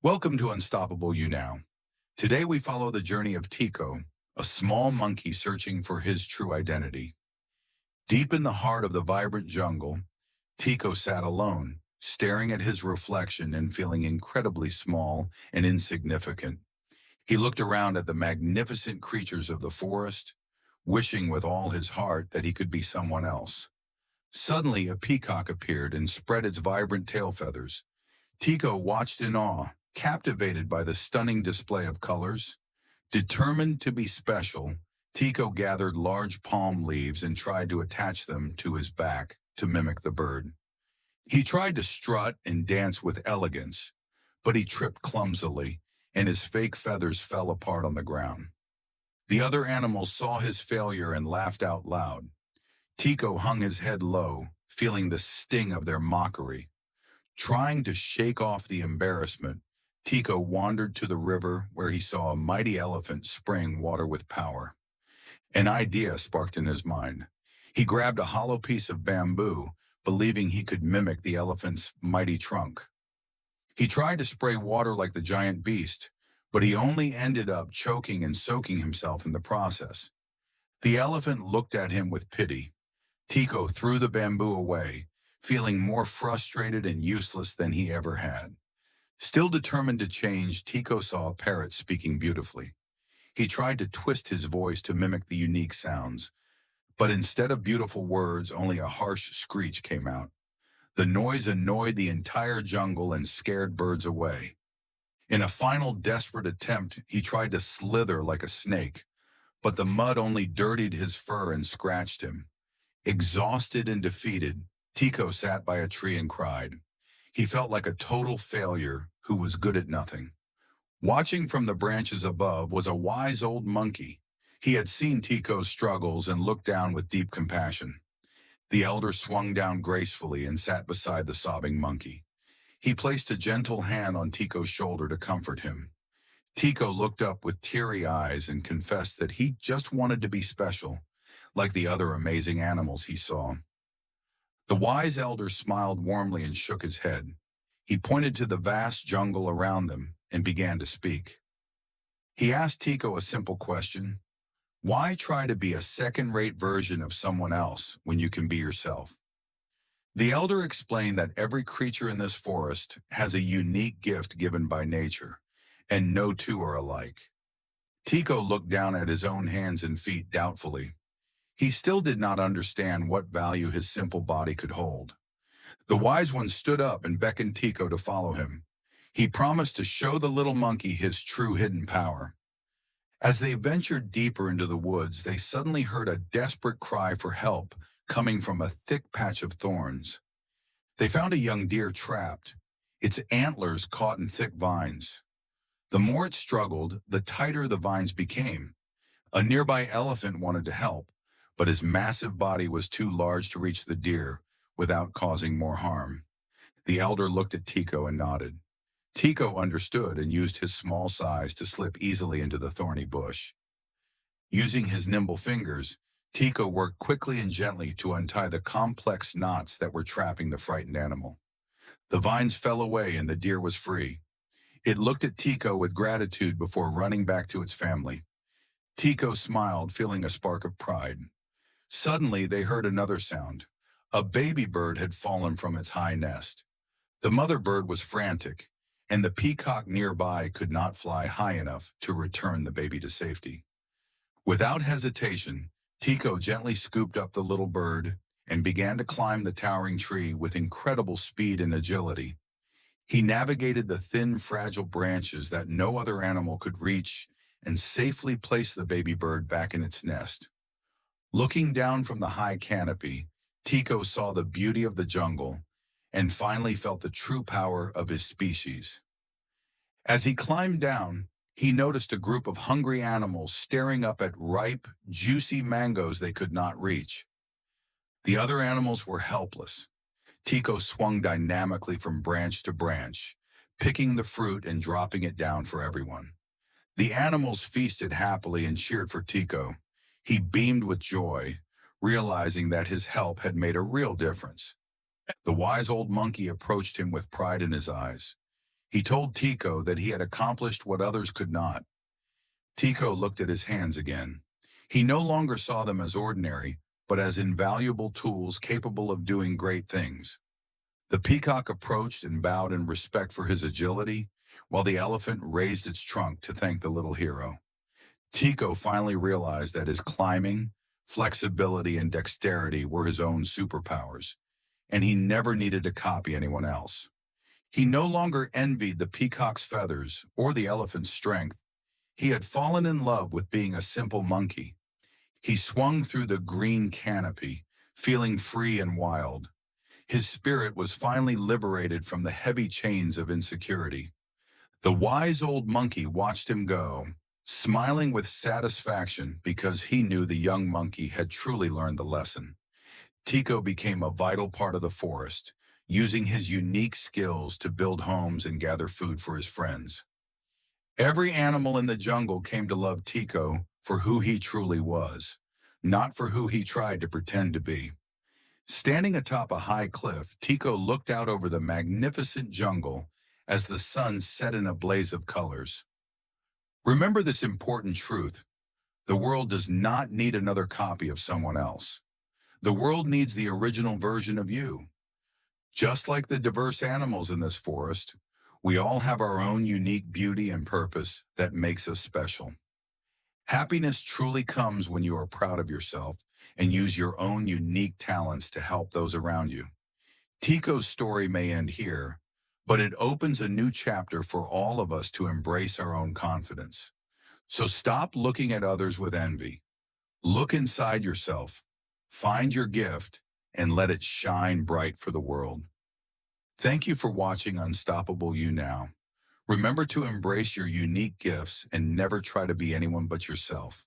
Welcome to Unstoppable You Now. Today we follow the journey of Tiko, a small monkey searching for his true identity. Deep in the heart of the vibrant jungle, Tiko sat alone, staring at his reflection and feeling incredibly small and insignificant. He looked around at the magnificent creatures of the forest, wishing with all his heart that he could be someone else. Suddenly, a peacock appeared and spread its vibrant tail feathers. Tiko watched in awe, captivated by the stunning display of colors. Determined to be special, Tiko gathered large palm leaves and tried to attach them to his back to mimic the bird. He tried to strut and dance with elegance, but he tripped clumsily, and his fake feathers fell apart on the ground. The other animals saw his failure and laughed out loud. Tiko hung his head low, feeling the sting of their mockery. Trying to shake off the embarrassment, Tiko wandered to the river where he saw a mighty elephant spraying water with power. An idea sparked in his mind. He grabbed a hollow piece of bamboo, believing he could mimic the elephant's mighty trunk. He tried to spray water like the giant beast, but he only ended up choking and soaking himself in the process. The elephant looked at him with pity. Tiko threw the bamboo away, feeling more frustrated and useless than he ever had. Still determined to change, Tiko saw a parrot speaking beautifully. He tried to twist his voice to mimic the unique sounds, but instead of beautiful words, only a harsh screech came out. The noise annoyed the entire jungle and scared birds away. In a final desperate attempt, he tried to slither like a snake, but the mud only dirtied his fur and scratched him. Exhausted and defeated, Tiko sat by a tree and cried. He felt like a total failure who was good at nothing. Watching from the branches above was a wise old monkey. He had seen Tiko's struggles and looked down with deep compassion. The elder swung down gracefully and sat beside the sobbing monkey. He placed a gentle hand on Tiko's shoulder to comfort him. Tiko looked up with teary eyes and confessed that he just wanted to be special, like the other amazing animals he saw. The wise elder smiled warmly and shook his head. He pointed to the vast jungle around them and began to speak. He asked Tiko a simple question. Why try to be a second-rate version of someone else when you can be yourself? The elder explained that every creature in this forest has a unique gift given by nature, and no two are alike. Tiko looked down at his own hands and feet doubtfully. He still did not understand what value his simple body could hold. The wise one stood up and beckoned Tiko to follow him. He promised to show the little monkey his true hidden power. As they ventured deeper into the woods, they suddenly heard a desperate cry for help coming from a thick patch of thorns. They found a young deer trapped, its antlers caught in thick vines. The more it struggled, the tighter the vines became. A nearby elephant wanted to help, but his massive body was too large to reach the deer without causing more harm. The elder looked at Tiko and nodded. Tiko understood and used his small size to slip easily into the thorny bush. Using his nimble fingers, Tiko worked quickly and gently to untie the complex knots that were trapping the frightened animal. The vines fell away and the deer was free. It looked at Tiko with gratitude before running back to its family. Tiko smiled, feeling a spark of pride. Suddenly, they heard another sound. A baby bird had fallen from its high nest. The mother bird was frantic, and the peacock nearby could not fly high enough to return the baby to safety. Without hesitation, Tiko gently scooped up the little bird and began to climb the towering tree with incredible speed and agility. He navigated the thin, fragile branches that no other animal could reach and safely placed the baby bird back in its nest. Looking down from the high canopy, Tiko saw the beauty of the jungle and finally felt the true power of his species. As he climbed down, he noticed a group of hungry animals staring up at ripe, juicy mangoes they could not reach. The other animals were helpless. Tiko swung dynamically from branch to branch, picking the fruit and dropping it down for everyone. The animals feasted happily and cheered for Tiko. He beamed with joy, realizing that his help had made a real difference. The wise old monkey approached him with pride in his eyes. He told Tiko that he had accomplished what others could not. Tiko looked at his hands again. He no longer saw them as ordinary, but as invaluable tools capable of doing great things. The peacock approached and bowed in respect for his agility, while the elephant raised its trunk to thank the little hero. Tiko finally realized that his climbing, flexibility, and dexterity were his own superpowers, and he never needed to copy anyone else. He no longer envied the peacock's feathers or the elephant's strength. He had fallen in love with being a simple monkey. He swung through the green canopy, feeling free and wild. His spirit was finally liberated from the heavy chains of insecurity. The wise old monkey watched him go, smiling with satisfaction because he knew the young monkey had truly learned the lesson. Tiko became a vital part of the forest, using his unique skills to build homes and gather food for his friends. Every animal in the jungle came to love Tiko for who he truly was, not for who he tried to pretend to be. Standing atop a high cliff, Tiko looked out over the magnificent jungle as the sun set in a blaze of colors. Remember this important truth: the world does not need another copy of someone else. The world needs the original version of you. Just like the diverse animals in this forest, we all have our own unique beauty and purpose that makes us special. Happiness truly comes when you are proud of yourself and use your own unique talents to help those around you. Tiko's story may end here, but it opens a new chapter for all of us to embrace our own confidence. So stop looking at others with envy. Look inside yourself, find your gift, and let it shine bright for the world. Thank you for watching Unstoppable You Now. Remember to embrace your unique gifts and never try to be anyone but yourself.